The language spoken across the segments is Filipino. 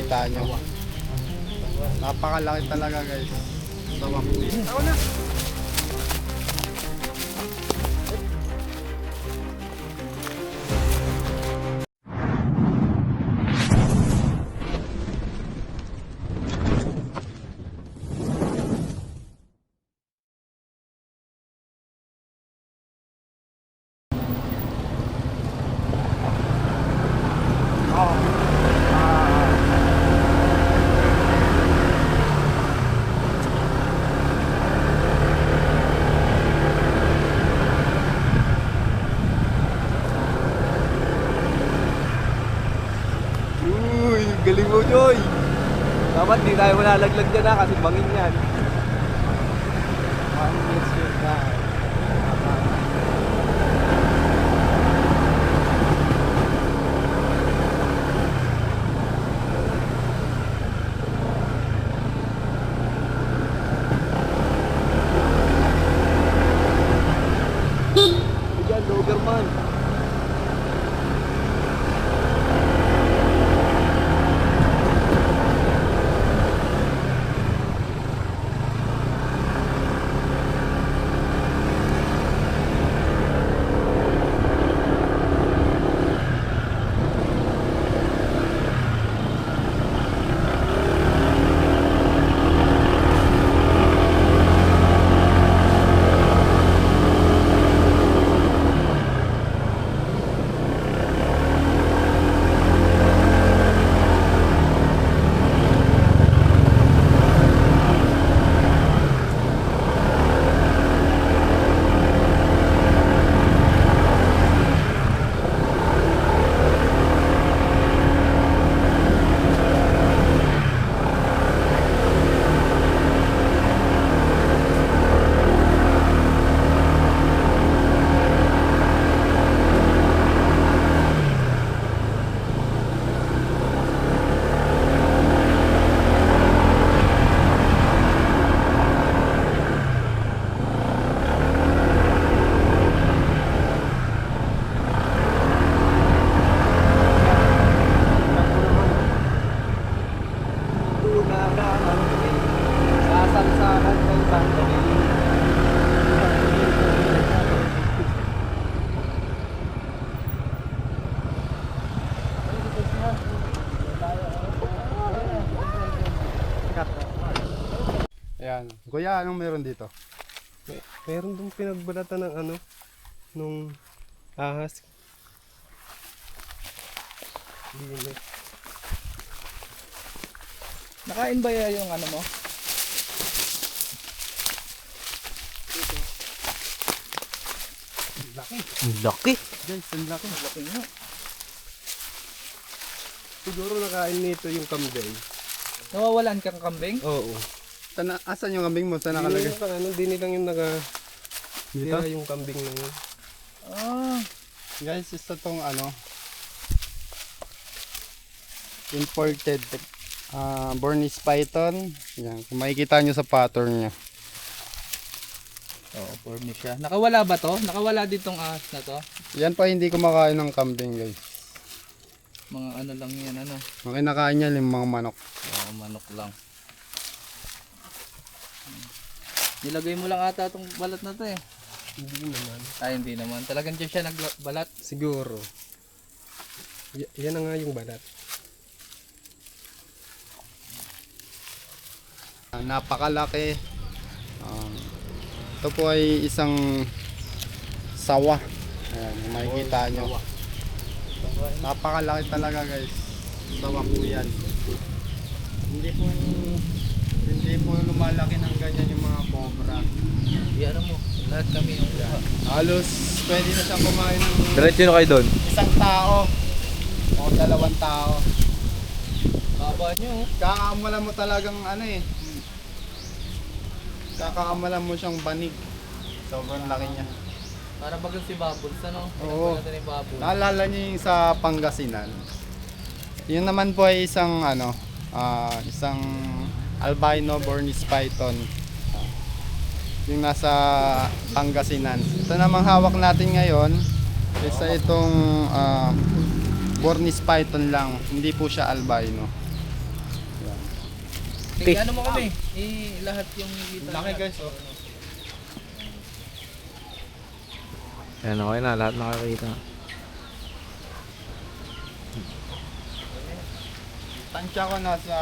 makikita nyo. Napakalaki talaga guys. Sawa po yan. Ako na! Galing mo, Joy! Dapat di tayo malalaglag dyan kasi bangin yan. Yes, yun na. Diyan, Doberman. Sasalsakan ng sandali. Ayan. Kuya, anong meron dito? Meron dong pinagbalatan ng ano, nung ahas. Hindi. Nakain ba yung ano mo? Laki. Laki. Guys, ang laki. Laki nga. Siguro nakain nito yung kambing. Nawawalan kang kambing? Oo. Asan yung kambing mo? Saan nakalagay? Hindi nilang yung Dito? tira yung kambing na yun. Ah, Guys, isa tong ano imported Burmese python. Yan, kung makikita nyo sa pattern niya. oo, pormi siya. Nakawala ba to? Nakawala ditong ahas na to? Yan pa hindi kumakain ng kambing guys. Mga ano lang yan, ano? Ang kinakain niya yung mga manok. Oo, manok lang. Nilagay mo lang ata itong balat na to eh. Hindi naman. Ay, hindi naman. Talagang dyan siya nagbalat. Siguro. Yan na nga yung balat. Napakalaki. Ito po ay isang sawa. Ayan, kung makikita nyo. Napakalaki talaga guys. Sawa po yan. Hindi po lumalaki ng ganyan yung mga cobra. Iyan mo. Lahat kami yung kuha. Halos pwede na siyang kumain ng Diretso na kayo doon. isang tao o dalawang tao. Baba nyo. Kakaamalan mo talagang ano eh. Kakaamalan mo siyang banig. Sobrang laki niya. Para bagang si Bubbles, ano? Oo. Natin ni Bubbles. Naalala niyo yung sa Pangasinan. Yun naman po ay isang ano, isang albino Burmese python. Yung nasa Pangasinan. Ito namang hawak natin ngayon. Isa itong Burmese python lang. Hindi po siya albino. Ano mo kami? Lahat yung kita. Laki guys, oh. Ayan, okay na. Lahat nakakita. Tansya ko nasa,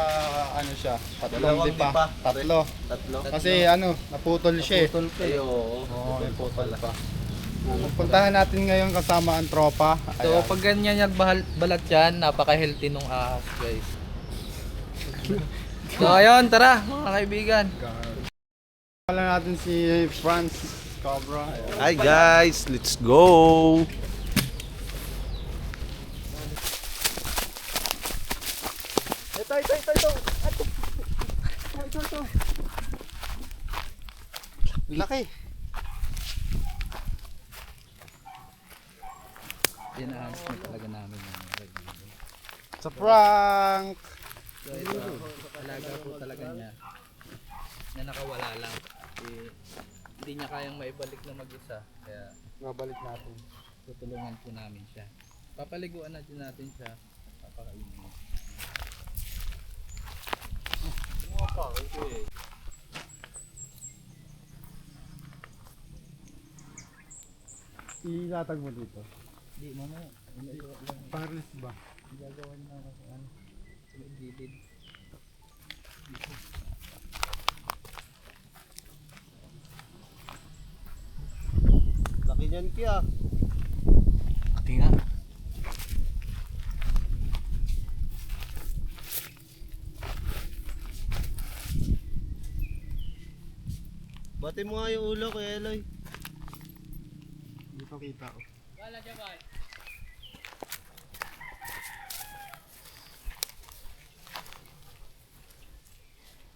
ano siya, tatlong Dalawang dipa. dipa. Tatlo. Tatlo. Kasi ano, naputol siya eh. Putol pa Ay, eh. oo. Oo, naputol pa. Puntahan natin ngayon kasama ang tropa. So Ayan. pag ganyan balat yan, napaka-healthy nung ahas guys. So ayun, tara mga kaibigan. Wala natin si Franz Cobra. Ayan. Hi guys, let's go! Laki. Inahans na talaga namin yung kaibigan. Sa prank. So ito, alaga po talaga niya. Na nakawala lang. Hindi niya kayang maibalik na mag-isa. Kaya Mabalik natin. tutulungan po namin siya. Papaliguan natin siya. Papakainin mo. Ilatag mo dito. Hindi, mamaya. Parless ba? Gagawan na ako sa ano. Sa may gilid. Laki niyan, Pia. Pati nga. Bati mo nga yung ulo, Kuya Eloy. Hindi ko kita. Oh.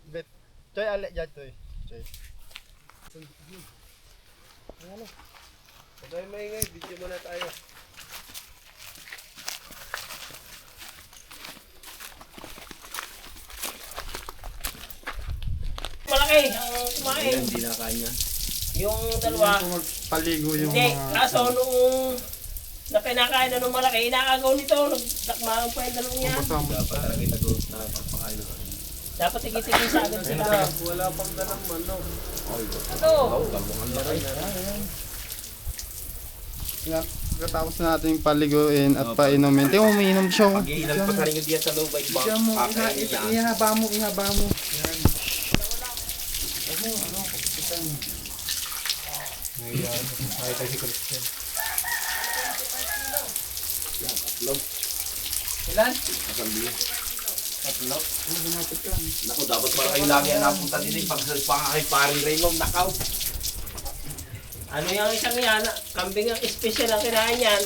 Bet. Choy, alek dyan, Choy. Choy. Sabay maingay, video muna tayo. Malaki ang kumain. Hindi na kanya. Yung dalawa, Paligo yung hindi. mga... Kaso nung na kinakain na nung malaki, inaagaw nito. Nagdakmaan pa yung dalawang yan. Kasama. Dapat talaga itago na papakain na. Dapat tigil-tigil sa agad sila. Wala pang ganang manok. Ito. Katapos natin paliguin at painumin. Tingnan mo, umiinom siya. Oh. Pag-iilan pa sa rin diyan sa loob ay Bigyan mo, ihaba mo, ihaba mo. Yan. Ano, kapitan. Ngayon, nakita si Christian. Ilan? Naku, dapat para kayo lagi ang napunta din pag kay paring Raymond, nakaw. Ano yung isang yan? Kambing ang special ang kinain yan.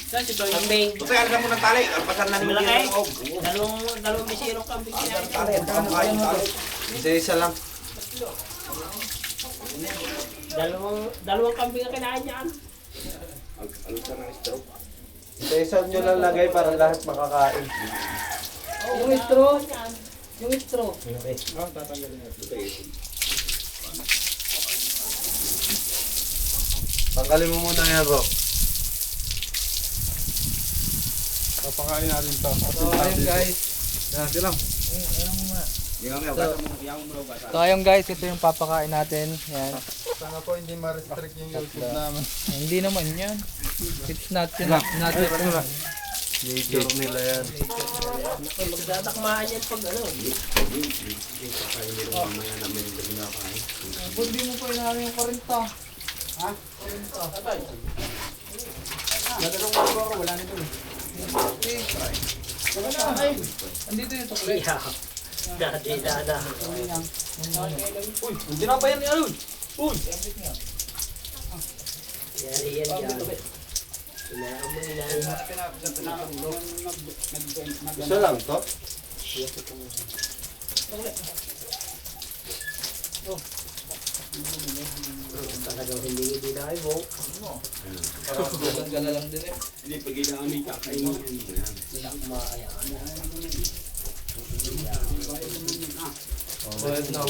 Kambing. Buti, algan mo ng tali. Alpasan na namin Malaki. yung loob. Dalawang bisirong kambing kinain Tali, yan. ang kain tali. Isa-isa lang. Dalawang kambing ang kinain yan. Alpasan ng straw. Isa-isa nyo lang lagay para lahat makakain. Yung straw. Yung straw. Oh, tatanggalin natin. Tanggalin mo muna yan, Ro. Papakain natin to. So ayun guys. Yan, lang. So ayun guys, ito yung papakain natin. Yan. Sana po hindi ma-restrict yung YouTube namin. Hindi naman yan. It's not natural. Nature nila yan. Magdadakmaan yan pag ano. Hindi mo pa inaari yung 40. Ha? 40. Dadalong ko wala nito. Wala na. Ay. Andito yung tukli. Dati dada. Uy, hindi na pa yan ni Alun. Uy. Yari yan yan. Isa lang to? Talagang hindi na kayo. Ganda lang din eh. Hindi, pag kami kakainin.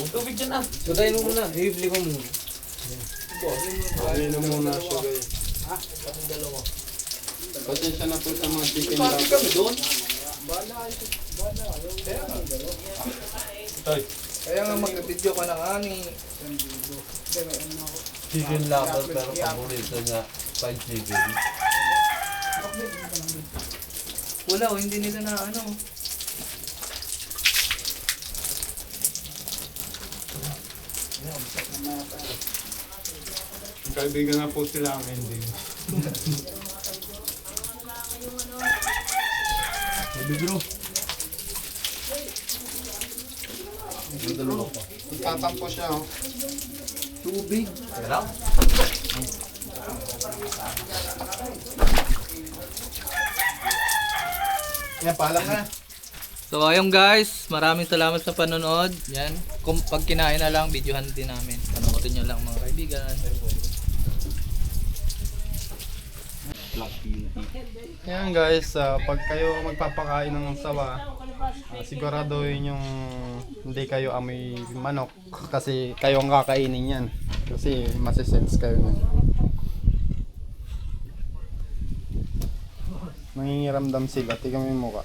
Tubig dyan ah. Sudayin mo muna. Hihibli ko muna. Painom muna siya guys. Dalawa. Pasensya na po sa mga chicken lovers. kami doon. Kaya nga mag-video ka na nga ni. Chicken lover pero paborito niya fried chicken. Wala, hindi nila na ano. Kaibigan na po sila ang ending. Tatampo siya, oh. Tubig. Sarap. Yan, paalam na. So ayun guys, maraming salamat sa panonood. Yan, kung pag kinain na lang, videohan din namin. Panoorin nyo lang mga kaibigan. Yan guys, pag kayo magpapakain ng sawa, siguraduhin yung hindi kayo amoy manok kasi kayo ang kakainin yan. Kasi masisense kayo nun. Nangingiramdam sila, tignan mo yung mukha.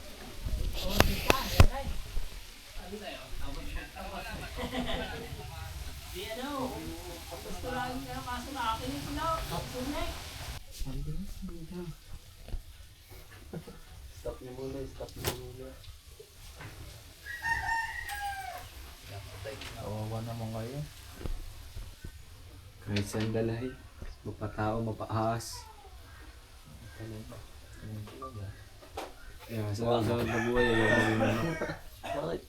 Stop niyo muna, stop niyo muna. Kawawa naman kayo. Kahit saan dalay, mapatao, mapaahas. Sa sunod na buhay, ayaw mo yun. Bakit?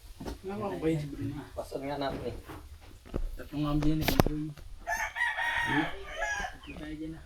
Pasok nga natin eh. Tatlong ambiyan eh. Tayo dyan na.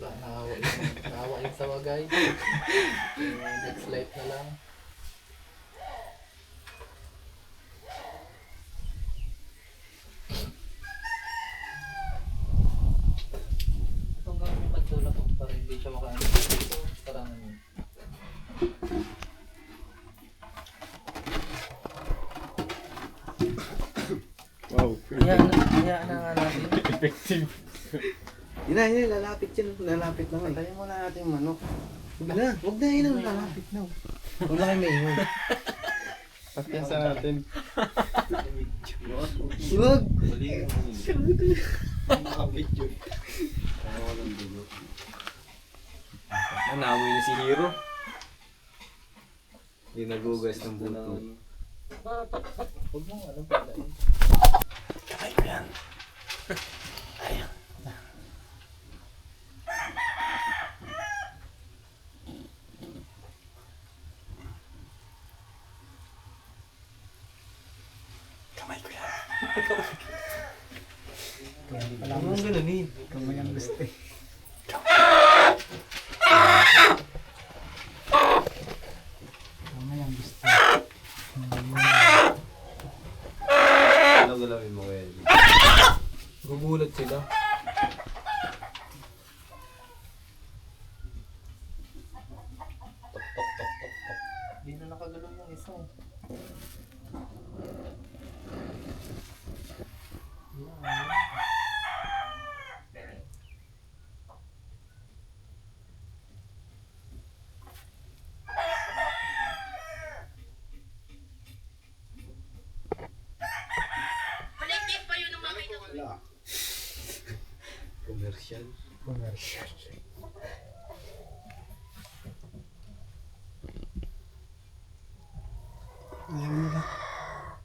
Naawa yung sawa guys. Next life na lang. Itong gamit pagtulak ko para hindi siya makaano dito. Parang ano. Wow, Hayaan na nga natin. effective. Yun, lalapit yan. Lalapit lang eh. Patayin muna natin yung manok. Huwag na, huwag na yun. Lalapit na. Huwag na kayo maingay. Patiyan natin. Huwag! Nanamoy na si Hero. Hindi nagugas ng buto. Huwag mo anong pala. Ano ang ganun eh? Kamay ang gusto eh. Kamay ang gusto. Ano galawin mo kaya? Gugulat sila. Hindi na nakagalaw yung isa. Commercial. Commercial.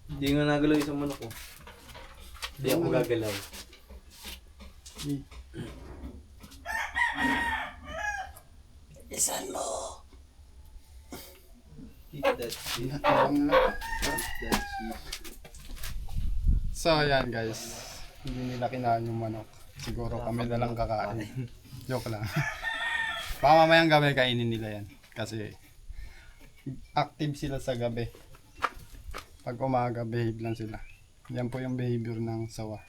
Hindi nga nagalaw yung isang manok ko. Hindi ako gagalaw. Isan mo! Eat that shit. So ayan guys, hindi nila kinain yung manok. Siguro kami na lang kakain. Joke lang. Baka mamayang gabi kainin nila yan. Kasi active sila sa gabi. Pag umaga, behave lang sila. Yan po yung behavior ng sawa.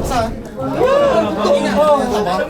Saan? Mahulog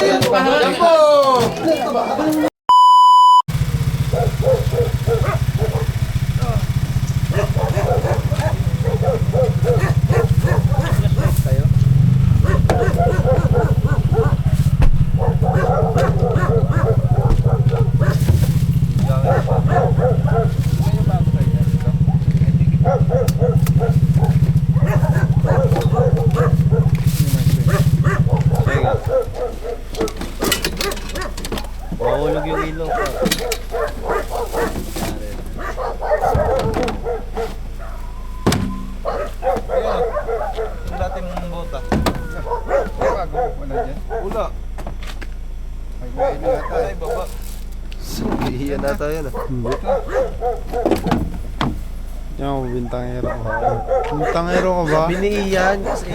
yung ilong ko. Yung dati mong bota. Wala. Ay, baba. Iyan na tayo na. Yung bintangero ko. Bintangero ko ba? Biniiyan kasi.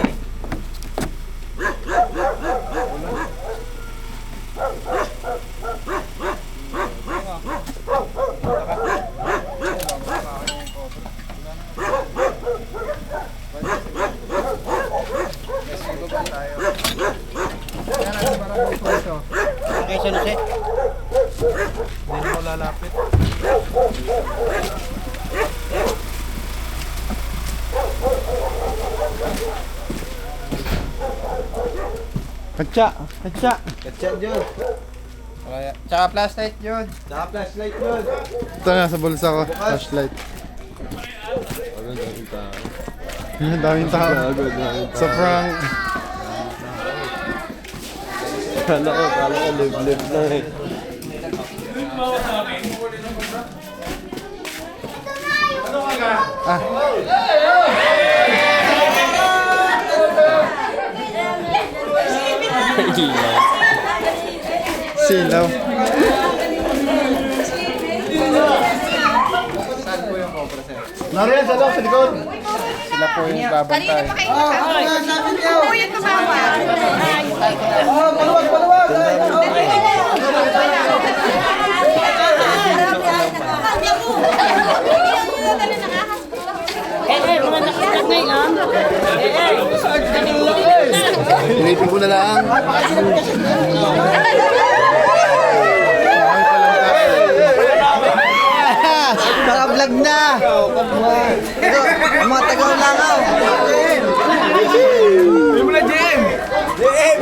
Okay, Jose. Hindi na ako lalapit. Katsa! Katsa! Katsan yun. Tsaka flashlight yun. Tsaka flashlight yun. Ito na sa bulsa ko. Flashlight. Ang daming tao. Sa prank. Kala ko live lang eh. Silaw. Nariyan sa loob, sa likod. Sila po yung babantay. Kanina pa kayo Kuya tumawa. Pinipin ko na lang. Naka-vlog na! Ito, ang mga taga-ulangaw! Hindi mo na, Jim! Jim!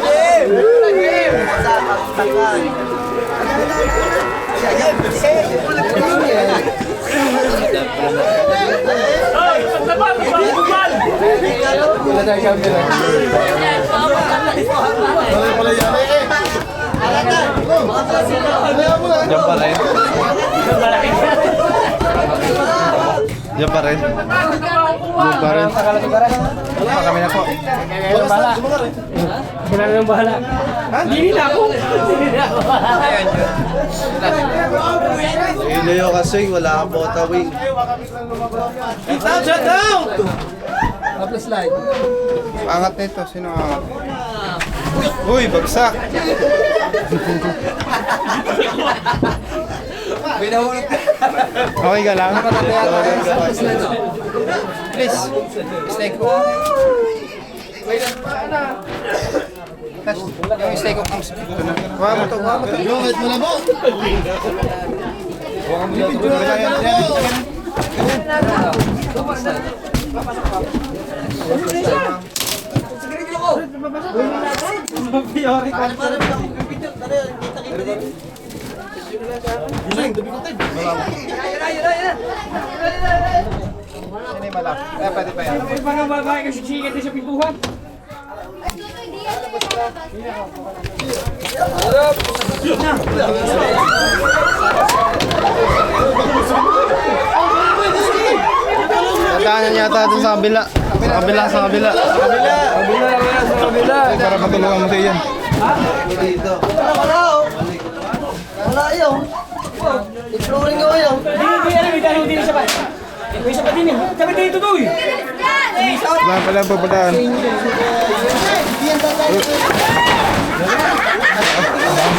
Tagan! Wala tayo camera. Wala pala yan. Diyan pa rin. Diyan pa rin. Doon pa rin. Wala kami na po. Ilayo kasi wala kang bota wing. Shut down! Angat nito. Sino angat? Uy, bagsak. Okay ka lang? Please. Stay ko. Yung stay ko comes. Kuha mo to. Yung mo na mo. Huwag mo video. Ini malap. Pwede pa yan. Nadaanan yata dun sa kabila. Sa kabila. Para matulungan mo siya yan. Dito. Wala yun. Exploring ko yun. Wala pala babadaan.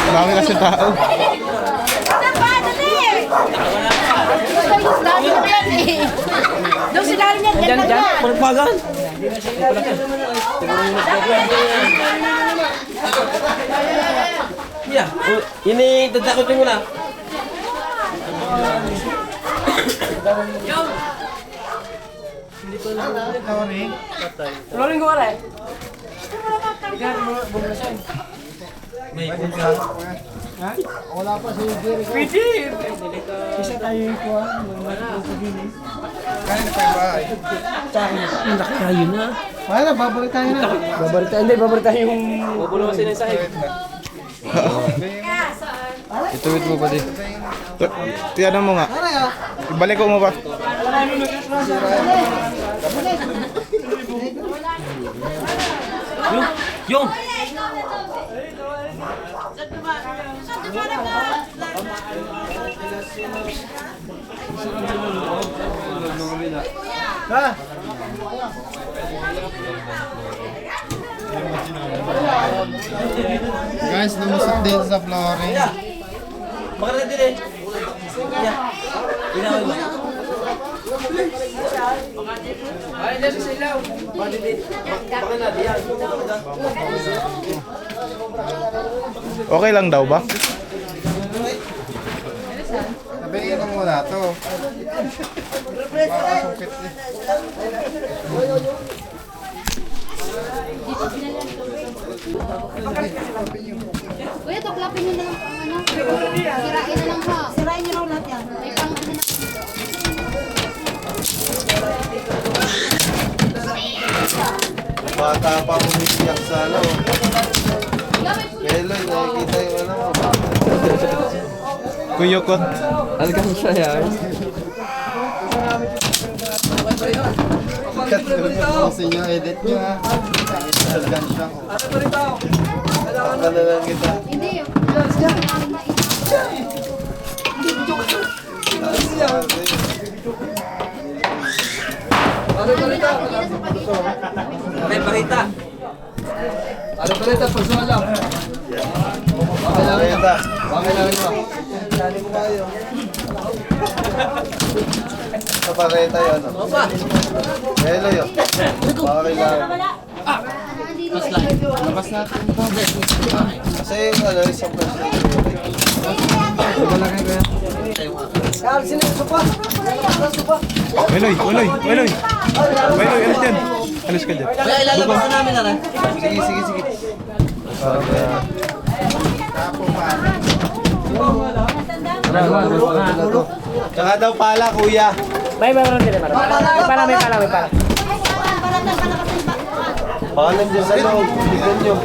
Dami kasi tao. Doon sila rin yan. Diyan lang yan. Pagpagan. Yeah. Ini tatakotin mo na. Rolling ko wala eh. Kaya na pa yung bahay. Wala, babalik tayo na. Babalik tayo yung... Bubulusin na yung sahig. Ituwid mo pa di. Tiyanan mo nga. Ibalik ko mo pa. Yung! Guys, lumusot din sa flooring. Makara din eh. Yeah. Inawin mo. Ay, dyan sa ilaw. Okay lang daw ba? Sabihin mo muna to. Makasukit eh. Kuya, tuklapin nyo na lang ang ano. Sirain na lang ha. Sirain nyo lang lahat yan. May pang ano na. Bata pa umiiyak sa ano. Kailan nakikita yung ano mo. Kuyukot. Alkansya yan. Kasi nyo, edit nyo ha. Salgan siya ko. Ano lang kita. Hindi. May parita. Ano pa rin ito? Pagsuhan lang. Pakita. Pakailangan mo. Sa pakita yun. Hello yun. Pakailangan. Labas natin po. Kasi yung ano, isang person. Meloy, Meloy, Meloy. Meloy, alis dyan. Alis ka dyan. Kaya ilalabas na namin na rin. Sige, sige, sige. Tsaka daw pala, kuya. May meron din. May pala. Baka nandiyan sa loob. Tignan nyo.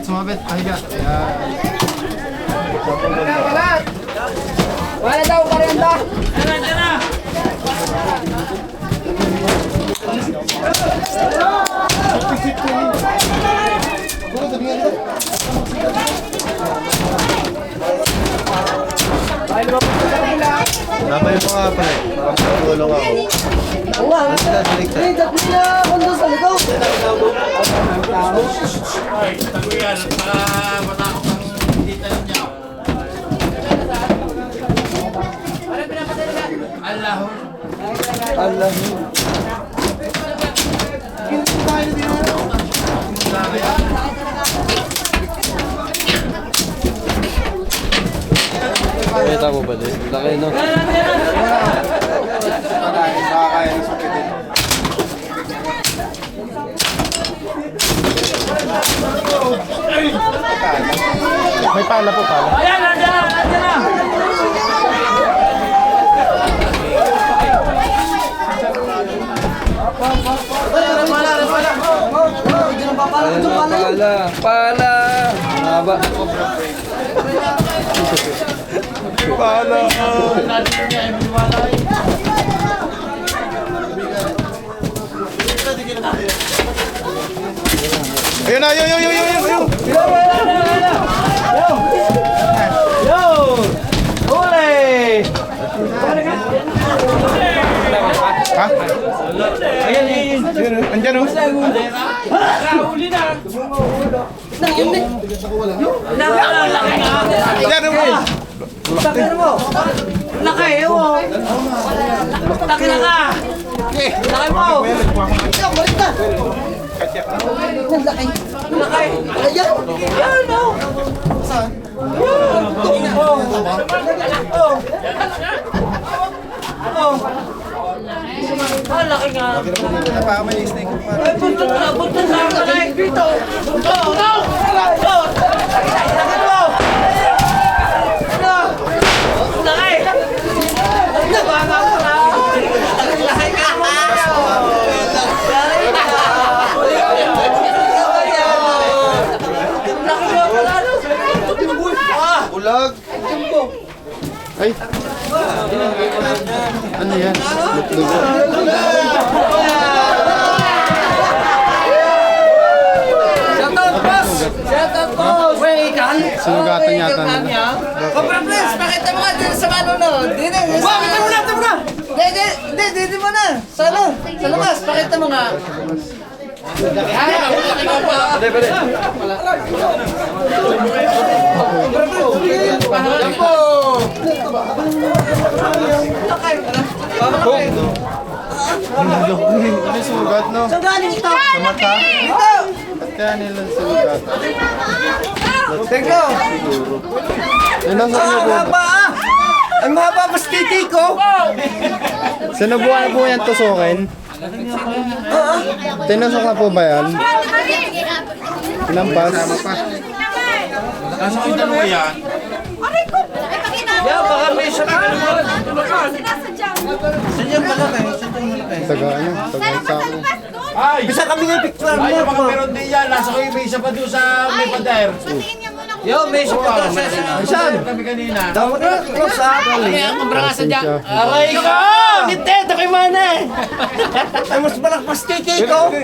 Sumabit, pahiga. Yan. Wala daw karenda. Sabay mo nga pala. Makapagulong ako. Basta, baligtad. Allah. Kita mo ba din? Laki no? Kaya ng sukitin. May pala po pala. Pala! Haba. Pala. Ayun na, ayun. Ha? Ayan. Andyan o. Andyan o. Laki, ewan. Taki na ka! Laki mo! Laki! Ayan! Ayan o! Saan? Ah, laki nga! Baka may snake pa. Ay, buntot na! Buntot na! Laki! Dito! Buntot! Buntot! Laki mo! Ano? Laki! Nabanga ko na! Laki ka mo! Ulag! Ay! Ano yan? Lutlog. Shoutout, boss! Shoutout, boss! Wait, Sinugatan yata nila. Cobra Prince, pakita mo nga din sa manonood. Dito, pakita mo na, pakita mo na! Dito mo na! Sa ano? Sa labas, pakita mo nga. Ay, pakita mo pa. Ano yung sugat, no? Saan galing ito? Sa mata? Dito! Ba't kaya nila sugat? Teka! Sinusok niyo po. ah! Ang mahaba pa titi ko! Sinubukan na po yan tusukin? Tinusok na po ba yan? Pinampas? Yeah, baka may isa ka naman. Taga ano? Taga sako. Bisa kami ng picture mo. Ay, baka meron din yan. Nasa ko yung may isa pa doon sa may pader. Yo, may isa pa sa Saan? Kami kanina. Dapat na ito sa akin. Pasensya. Aray ko! Nintendo kay mana eh! Ay, mas malakpas titi ko!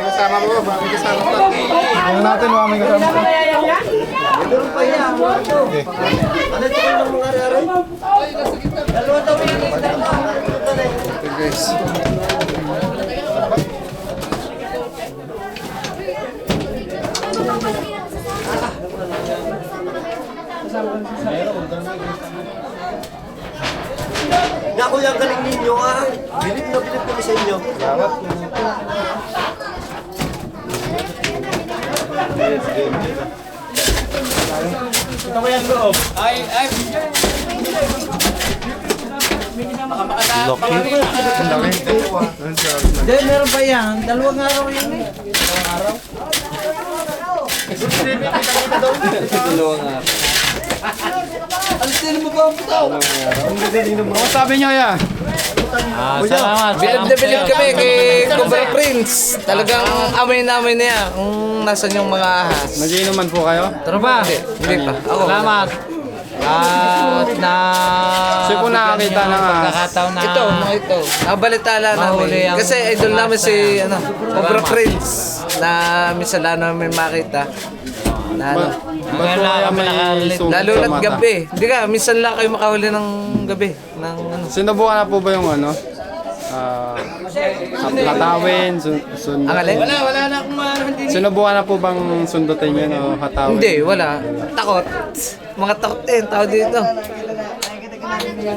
Kasama mo, baka may kasama pa. Tingnan natin, baka may kasama pa. Meron pa yan. Ano ito yung mga nangyari? Dalawa daw yung Okay, guys. Naku, yung galing ninyo ah. Bilip na bilip kami sa inyo. Ito ko yan loob. Hindi, meron pa yan. Dalawang araw yun eh. Ano sabi niyo ya? Bilib na bilib kami kay Cobra Prince. Talagang amoy na yan kung nasan yung mga ahas. Nagiinuman po kayo? Tara ba? Hindi pa. Ako. Salamat. At na... Kasi po nakakita ng ahas. Ito, mga ito. Nabalitala namin. Kasi idol namin si Cobra Prince. Na minsan lang namin makita. Na ano. Ba't po kaya may sugat Lalo sa na't mata? gabi. Hindi ka, minsan lang kayo makahuli ng gabi. Ng ano. Sinubukan na po ba yung ano? Hatawin, sundutin? Ang alin? Wala na akong hindi. Sinubukan na po bang sundutin yun o hatawin? Hindi, wala. Takot. Mga takot din, tao dito.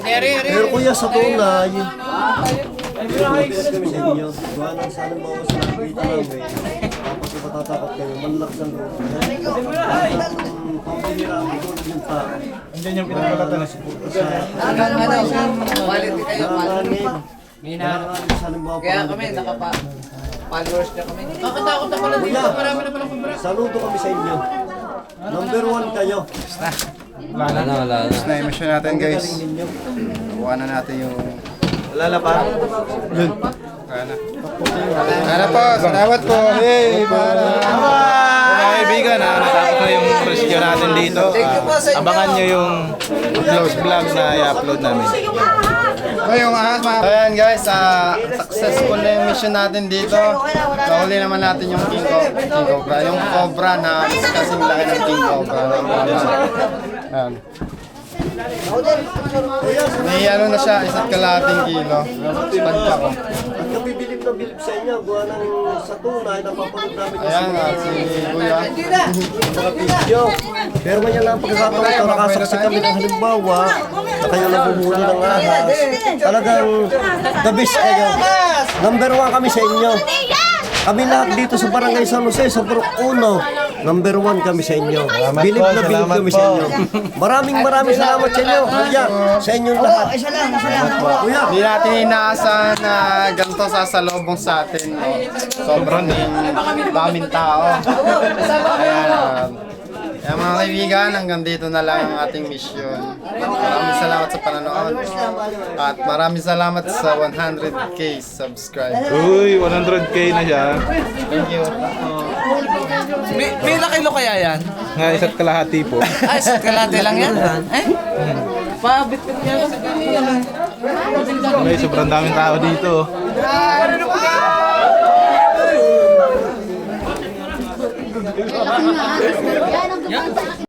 Pero kuya, sa tunay, kami sa inyo. Gawa ng sana mga sa nakikita namin. Tapos ipatatakot kayo, manlaks ang loob. Pambinirami ko yung tao. Hindi yung pinagbalatan na siguro. Hanggang ano, quality kayo, quality. Nanganganin sana mga Kaya kami, followers na kami. Nakatakot na pala Kuya, saludo kami sa inyo. Number 1 kayo. Wala na. Tapos na emission natin guys. Galing ninyo. Bukan na natin yung... Wala pa. Yun. Kaya na. Kaya na po. Salamat po. Hey! Mga kaibigan, natapos na yung presyo natin dito. Abangan nyo yung vlog na i-upload namin. So yung ahas mga... So yan guys, successful na yung mission natin dito. Nahuli naman natin yung King Cobra. Yung Cobra na kasing laki ng King Cobra. Ayan. May ano na siya, 1 kalahating kilo. Tansya ko. At kapibili na bilib sa inyo. Gawa ng sa tunay, napapanood namin yung Ayan, si Kuya. mga video. Pero ngayon lang pagkakataon ito, nakasaksi kami ng halimbawa na kayo nabuhuli ng ahas. Talagang the best kayo. Number 1 kami sa inyo. Kami lahat dito sa Barangay San Jose, sa Purok 1, number 1 kami sa inyo. Bilib na bilib kami sa inyo. Maraming salamat sa inyo. Kaya, sa inyong lahat. Kuya, Hindi natin inaasahan na ganito sasalubong sa atin. No? Sobrang daming tao. Kaya mga kaibigan, hanggang dito na lang ang ating mission. Maraming salamat sa panonood. At maraming salamat sa 100k subscribers. Uy, 100k na siya. Thank you. May ilang kilo kaya yan? Nga isa't kalahati po. Ay, sa kalate lang yan? Eh? Pabit ko niya. Okay, sobrang daming tao dito. Yan ang tumaon sa akin.